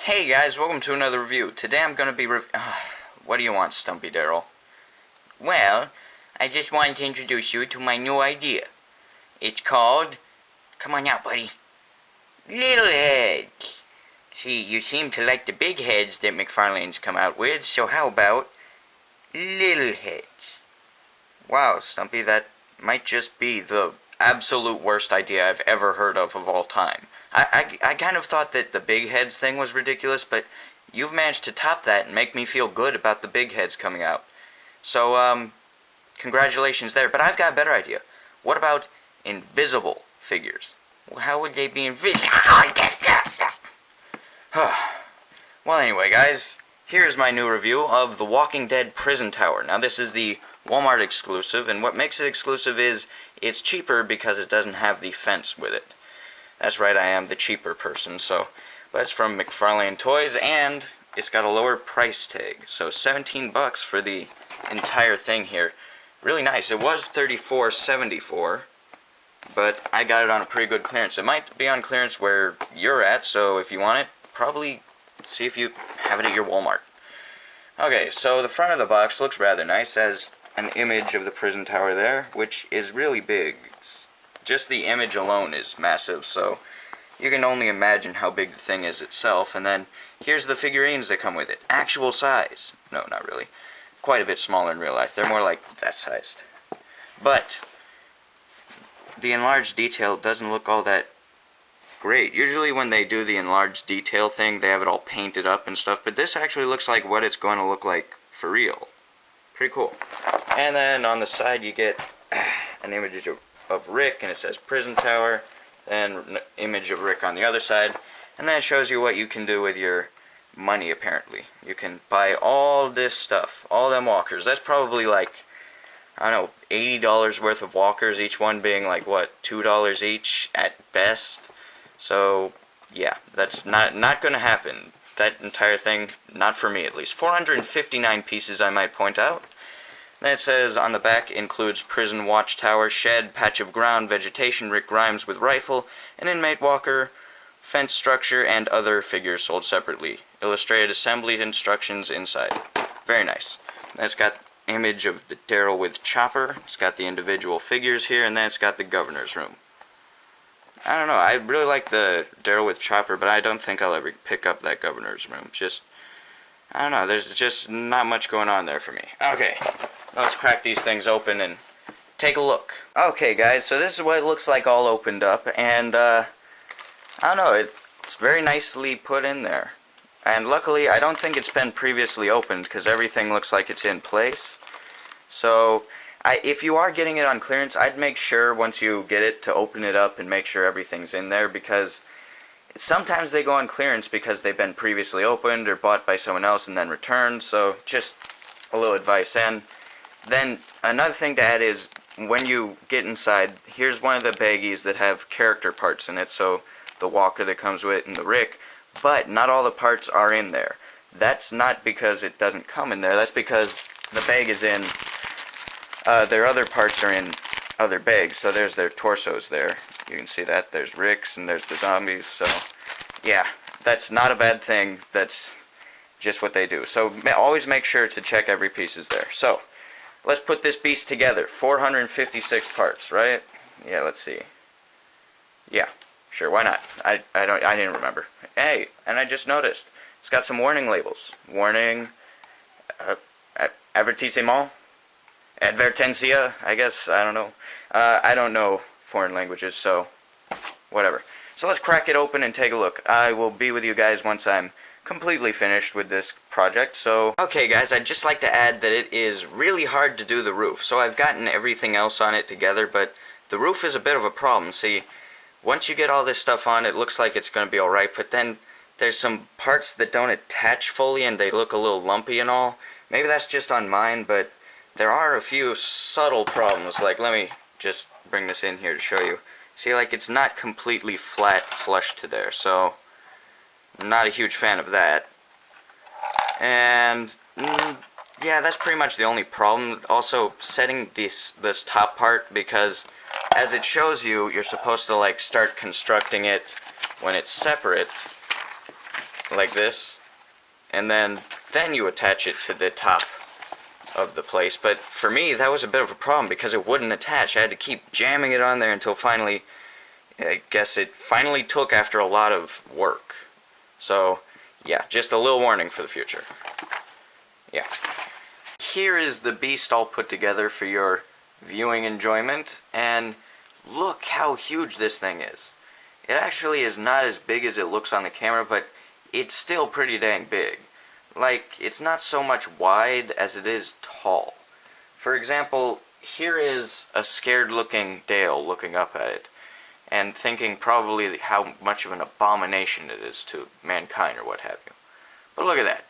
Hey guys, welcome to another review. Today I'm going to be what do you want, Stumpy Daryl? Well, I just wanted to introduce you to my new idea. It's called... Come on out, buddy. Little heads. See, you seem to like the big heads that McFarlane's come out with, so how about little heads? Wow, Stumpy, that might just be the absolute worst idea I've ever heard of all time. I kind of thought that the big heads thing was ridiculous, but you've managed to top that and make me feel good about the big heads coming out. So, congratulations there. But I've got a better idea. What about invisible figures? Well, how would they be invisible? Well, anyway, guys, here's my new review of The Walking Dead Prison Tower. Now, this is the Walmart exclusive, and what makes it exclusive is it's cheaper because it doesn't have the fence with it. That's right, I am the cheaper person, but it's from McFarlane Toys, and it's got a lower price tag. So $17 for the entire thing here. Really nice. It was $34.74, but I got it on a pretty good clearance. It might be on clearance where you're at, so if you want it, probably see if you have it at your Walmart. Okay, so the front of the box looks rather nice. It has an image of the prison tower there, which is really big. Just the image alone is massive, so you can only imagine how big the thing is itself. And then here's the figurines that come with it. Actual size. No, not really. Quite a bit smaller in real life. They're more like that sized. But the enlarged detail doesn't look all that great. Usually when they do the enlarged detail thing, they have it all painted up and stuff, but this actually looks like what it's going to look like for real. Pretty cool. And then on the side you get an image of Rick, and it says Prison Tower, then an image of Rick on the other side, and then it shows you what you can do with your money, apparently. You can buy all this stuff, all them walkers. That's probably like, I don't know, $80 worth of walkers, each one being like, what, $2 each at best? So, yeah, that's not going to happen. That entire thing, not for me at least. 459 pieces, I might point out. Then it says on the back, includes prison watchtower, shed, patch of ground, vegetation, Rick Grimes with rifle, an inmate walker, fence structure, and other figures sold separately. Illustrated assembly instructions inside. Very nice. Then it's got image of the Daryl with Chopper. It's got the individual figures here, and then it's got the governor's room. I don't know, I really like the Daryl with Chopper, but I don't think I'll ever pick up that governor's room. I don't know, there's just not much going on there for me. Okay, let's crack these things open and take a look. Okay guys, so this is what it looks like all opened up, and I don't know, it's very nicely put in there. And luckily, I don't think it's been previously opened, because everything looks like it's in place. So if you are getting it on clearance, I'd make sure once you get it to open it up and make sure everything's in there, because sometimes they go on clearance because they've been previously opened or bought by someone else and then returned, so just a little advice. And then another thing to add is when you get inside, here's one of the baggies that have character parts in it, so the walker that comes with it and the Rick, but not all the parts are in there. That's not because it doesn't come in there, that's because the bag is in. Their other parts are in other bags, so there's their torsos there. You can see that. There's Rick's and there's the zombies, so yeah, that's not a bad thing. That's just what they do. So always make sure to check every piece is there. So let's put this beast together. 456 parts, right? Yeah, let's see. Yeah, sure, why not? I didn't remember. Hey, and I just noticed it's got some warning labels. Warning, avertissement. Advertencia, I guess, I don't know. I don't know foreign languages, so whatever. So let's crack it open and take a look. I will be with you guys once I'm completely finished with this project, so... Okay guys, I'd just like to add that it is really hard to do the roof. So I've gotten everything else on it together, but the roof is a bit of a problem. See, once you get all this stuff on, it looks like it's going to be alright, but then there's some parts that don't attach fully and they look a little lumpy and all. Maybe that's just on mine, but there are a few subtle problems. Like, let me just bring this in here to show you. See, like, it's not completely flat flush to there, so I'm not a huge fan of that. And yeah, that's pretty much the only problem. Also, setting this top part, because as it shows you, you're supposed to like start constructing it when it's separate, like this, and then you attach it to the top of the place. But for me, that was a bit of a problem because it wouldn't attach. I had to keep jamming it on there until finally, I guess it finally took after a lot of work. So, yeah, just a little warning for the future. Yeah. Here is the beast all put together for your viewing enjoyment, and look how huge this thing is. It actually is not as big as it looks on the camera, but it's still pretty dang big. Like, it's not so much wide as it is tall. For example, here is a scared looking Dale looking up at it, and thinking probably how much of an abomination it is to mankind or what have you. But look at that.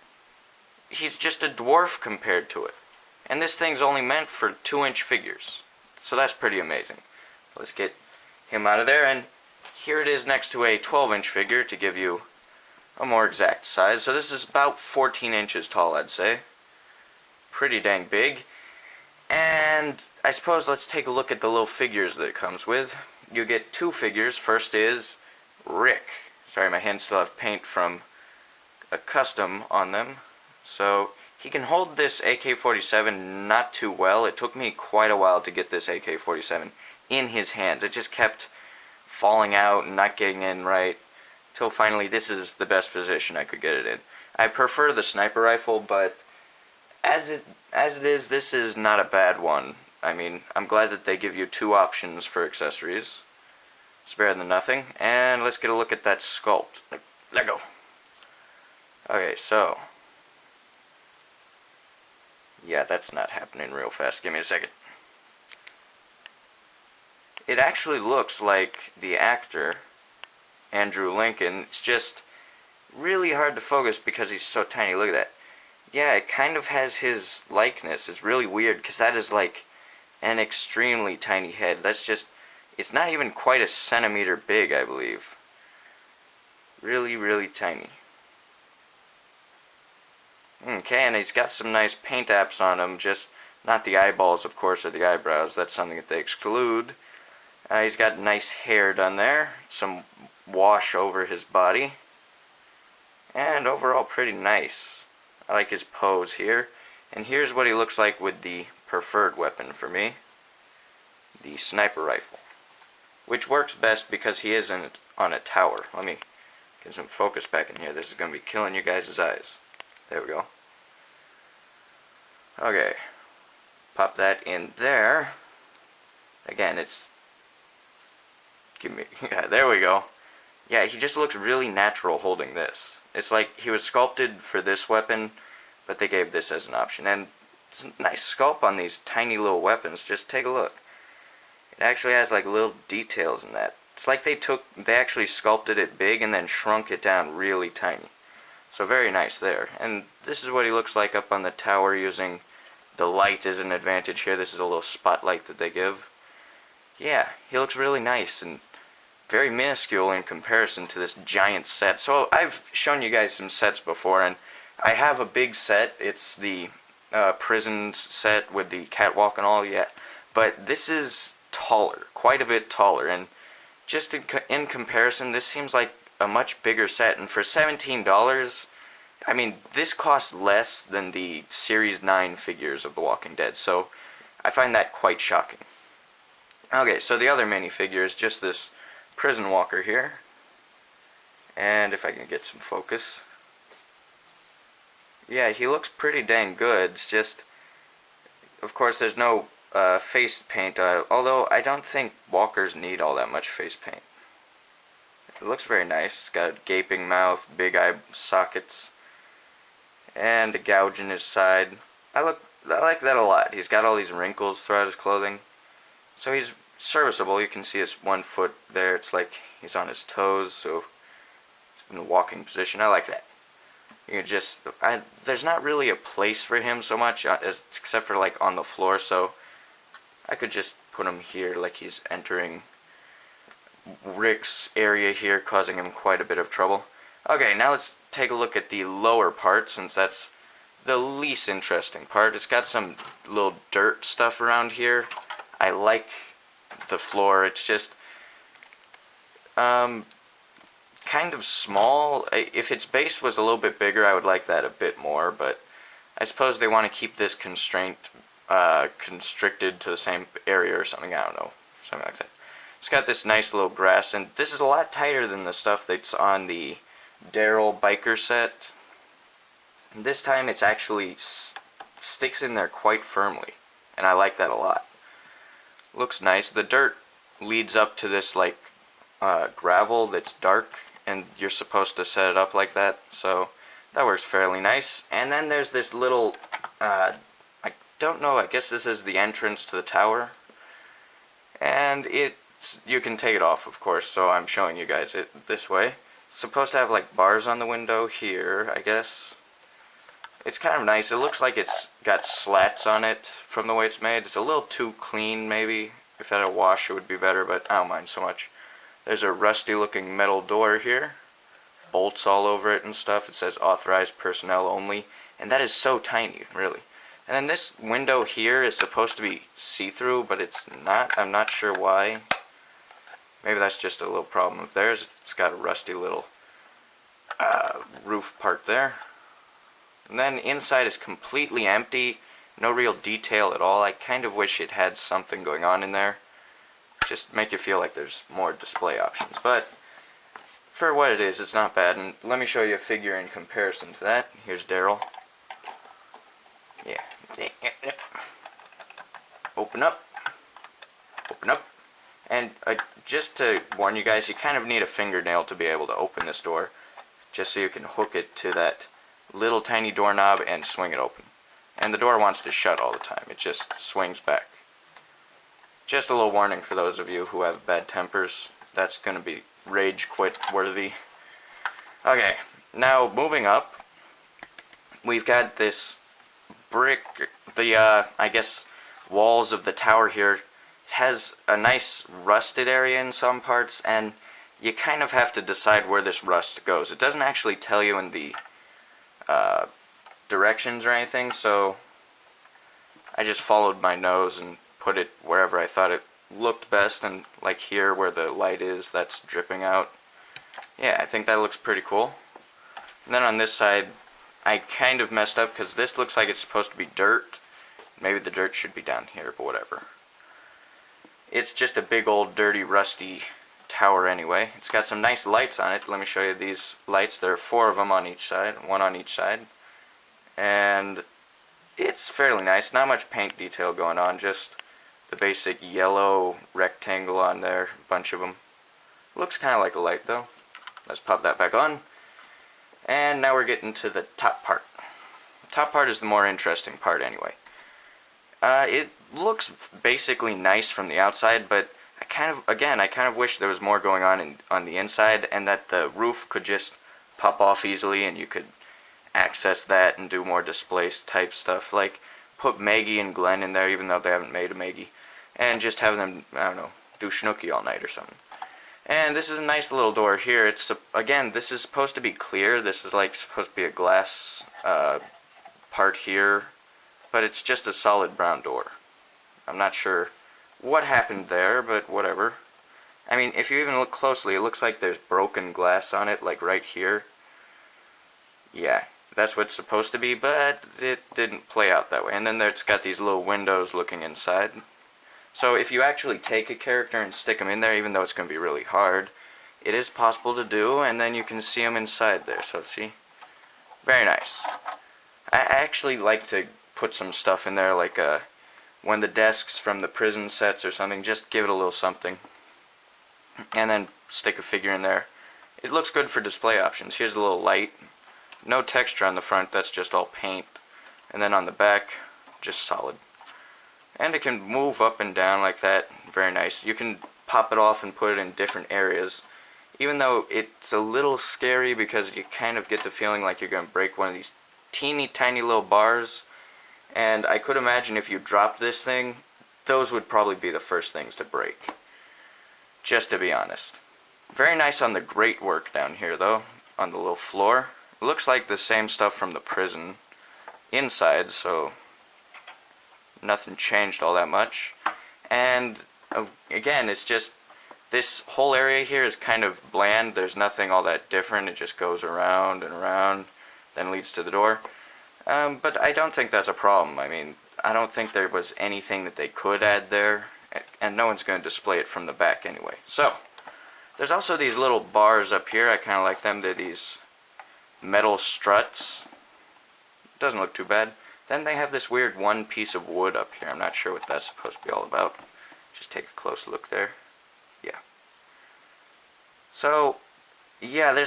He's just a dwarf compared to it. And this thing's only meant for 2-inch figures. So that's pretty amazing. Let's get him out of there, and here it is next to a 12-inch figure to give you a more exact size. So this is about 14 inches tall, I'd say. Pretty dang big. And I suppose let's take a look at the little figures that it comes with. You get 2 figures. First is Rick. Sorry, my hands still have paint from a custom on them. So he can hold this AK-47 not too well. It took me quite a while to get this AK-47 in his hands. It just kept falling out and not getting in right, till finally this is the best position I could get it in. I prefer the sniper rifle, but as it is, this is not a bad one. I mean, I'm glad that they give you 2 options for accessories. It's better than nothing. And let's get a look at that sculpt. Let go. Okay, so yeah, that's not happening real fast. Give me a second. It actually looks like the actor, Andrew Lincoln. It's just really hard to focus because he's so tiny. Look at that. Yeah, it kind of has his likeness. It's really weird because that is like an extremely tiny head. That's just, it's not even quite a centimeter big, I believe. Really, really tiny. Okay, and he's got some nice paint apps on him, just not the eyeballs, of course, or the eyebrows. That's something that they exclude. He's got nice hair done there, some wash over his body, and overall pretty nice. I like his pose here. And here's what he looks like with the preferred weapon for me, the sniper rifle, which works best because he isn't on a tower. Let me get some focus back in here. This is going to be killing you guys' eyes. There we go. Okay, pop that in there. Again, it's, yeah, there we go. Yeah, he just looks really natural holding this. It's like he was sculpted for this weapon, but they gave this as an option. And it's a nice sculpt on these tiny little weapons. Just take a look. It actually has like little details in that. It's like they actually sculpted it big and then shrunk it down really tiny. So very nice there. And this is what he looks like up on the tower using the light as an advantage here. This is a little spotlight that they give. Yeah, he looks really nice and very minuscule in comparison to this giant set. So I've shown you guys some sets before, and I have a big set. It's the prison set with the catwalk and all, yeah. But this is taller, quite a bit taller, and just in comparison, this seems like a much bigger set. And for $17, I mean, this costs less than the Series 9 figures of The Walking Dead, so I find that quite shocking. Okay, so the other minifigure is just this prison walker here, and if I can get some focus, yeah, he looks pretty dang good. It's just, of course, there's no face paint, although I don't think walkers need all that much face paint. It looks very nice. It's got a gaping mouth, big eye sockets, and a gouge in his side. I like that a lot. He's got all these wrinkles throughout his clothing, so he's serviceable. You can see his 1 foot there. It's like he's on his toes, so he's in the walking position. I like that. You can just, there's not really a place for him so much, except for like on the floor, so I could just put him here like he's entering Rick's area here, causing him quite a bit of trouble. Okay, now let's take a look at the lower part, since that's the least interesting part. It's got some little dirt stuff around here. I like the floor. It's just, kind of small. If its base was a little bit bigger, I would like that a bit more, but I suppose they want to keep this constricted to the same area or something. I don't know, something like that. It's got this nice little grass, and this is a lot tighter than the stuff that's on the Daryl biker set. And this time it's actually sticks in there quite firmly, and I like that a lot. Looks nice. The dirt leads up to this like gravel that's dark, and you're supposed to set it up like that, so that works fairly nice. And then there's this little I don't know, I guess this is the entrance to the tower, and you can take it off, of course, so I'm showing you guys it this way. It's supposed to have like bars on the window here, I guess. It's kind of nice. It looks like it's got slats on it from the way it's made. It's a little too clean, maybe. If it had a wash, it would be better, but I don't mind so much. There's a rusty looking metal door here. Bolts all over it and stuff. It says authorized personnel only, and that is so tiny, really. And then this window here is supposed to be see-through, but it's not. I'm not sure why. Maybe that's just a little problem of theirs. It's got a rusty little roof part there. And then inside is completely empty. No real detail at all. I kind of wish it had something going on in there. Just make you feel like there's more display options. But for what it is, it's not bad. And let me show you a figure in comparison to that. Here's Daryl. Yeah. Open up. Open up. And just to warn you guys, you kind of need a fingernail to be able to open this door. Just so you can hook it to that little tiny doorknob and swing it open. And the door wants to shut all the time. It just swings back. Just a little warning for those of you who have bad tempers. That's going to be rage quit worthy. Okay, now moving up, we've got this brick, I guess, walls of the tower here. It has a nice rusted area in some parts, and you kind of have to decide where this rust goes. It doesn't actually tell you in the directions or anything, so I just followed my nose and put it wherever I thought it looked best, and like here where the light is, that's dripping out. Yeah, I think that looks pretty cool. And then on this side, I kind of messed up because this looks like it's supposed to be dirt. Maybe the dirt should be down here, but whatever. It's just a big old dirty rusty tower anyway. It's got some nice lights on it. Let me show you these lights. There are 4 of them on each side, 1 on each side. And it's fairly nice. Not much paint detail going on, just the basic yellow rectangle on there, a bunch of them. Looks kind of like a light though. Let's pop that back on. And now we're getting to the top part. The top part is the more interesting part anyway. It looks basically nice from the outside, but I kind of wish there was more going on the inside, and that the roof could just pop off easily and you could access that and do more display type stuff, like put Maggie and Glenn in there even though they haven't made a Maggie, and just have them, I don't know, do Snooki all night or something. And this is a nice little door here. It's again, this is supposed to be clear. This is like supposed to be a glass part here, but it's just a solid brown door. I'm not sure what happened there, but whatever. I mean, if you even look closely, it looks like there's broken glass on it, like right here. Yeah, that's what it's supposed to be, but it didn't play out that way. And then it's got these little windows looking inside. So if you actually take a character and stick them in there, even though it's going to be really hard, it is possible to do, and then you can see them inside there. So see? Very nice. I actually like to put some stuff in there, like one of the desks from the prison sets or something. Just give it a little something. And then stick a figure in there. It looks good for display options. Here's a little light. No texture on the front, that's just all paint. And then on the back, just solid. And it can move up and down like that. Very nice. You can pop it off and put it in different areas. Even though it's a little scary because you kind of get the feeling like you're going to break one of these teeny tiny little bars. And I could imagine if you dropped this thing, those would probably be the first things to break. Just to be honest. Very nice on the grate work down here though, on the little floor. It looks like the same stuff from the prison inside, so nothing changed all that much. And again, it's just This whole area here is kind of bland. There's nothing all that different. It just goes around and around, then leads to the door. But I don't think that's a problem. I mean, I don't think there was anything that they could add there, and no one's going to display it from the back anyway. So, there's also these little bars up here. I kind of like them. They're these metal struts. Doesn't look too bad. Then they have this weird one piece of wood up here. I'm not sure what that's supposed to be all about. Just take a close look there. Yeah. So, yeah,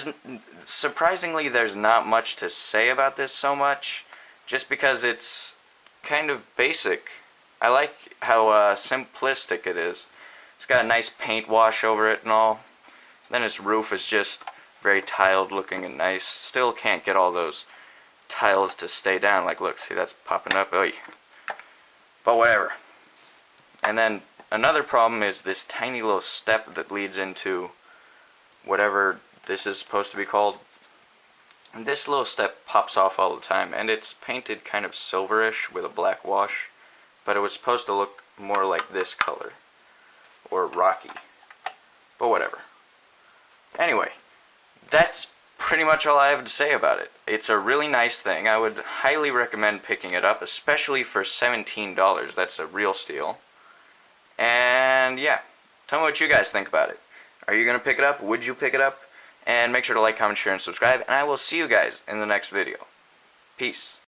surprisingly there's not much to say about this so much, just because it's kind of basic. I like how simplistic it is. It's got a nice paint wash over it and all. Then its roof is just very tiled looking and nice. Still can't get all those tiles to stay down. Like, look, see, that's popping up. Oy. But whatever. And then another problem is this tiny little step that leads into whatever this is supposed to be called. And this little step pops off all the time, and it's painted kind of silverish with a black wash, but it was supposed to look more like this color, or rocky, but whatever. Anyway, that's pretty much all I have to say about it. It's a really nice thing. I would highly recommend picking it up, especially for $17. That's a real steal. And yeah, tell me what you guys think about it. Are you going to pick it up? Would you pick it up? And make sure to like, comment, share, and subscribe. And I will see you guys in the next video. Peace.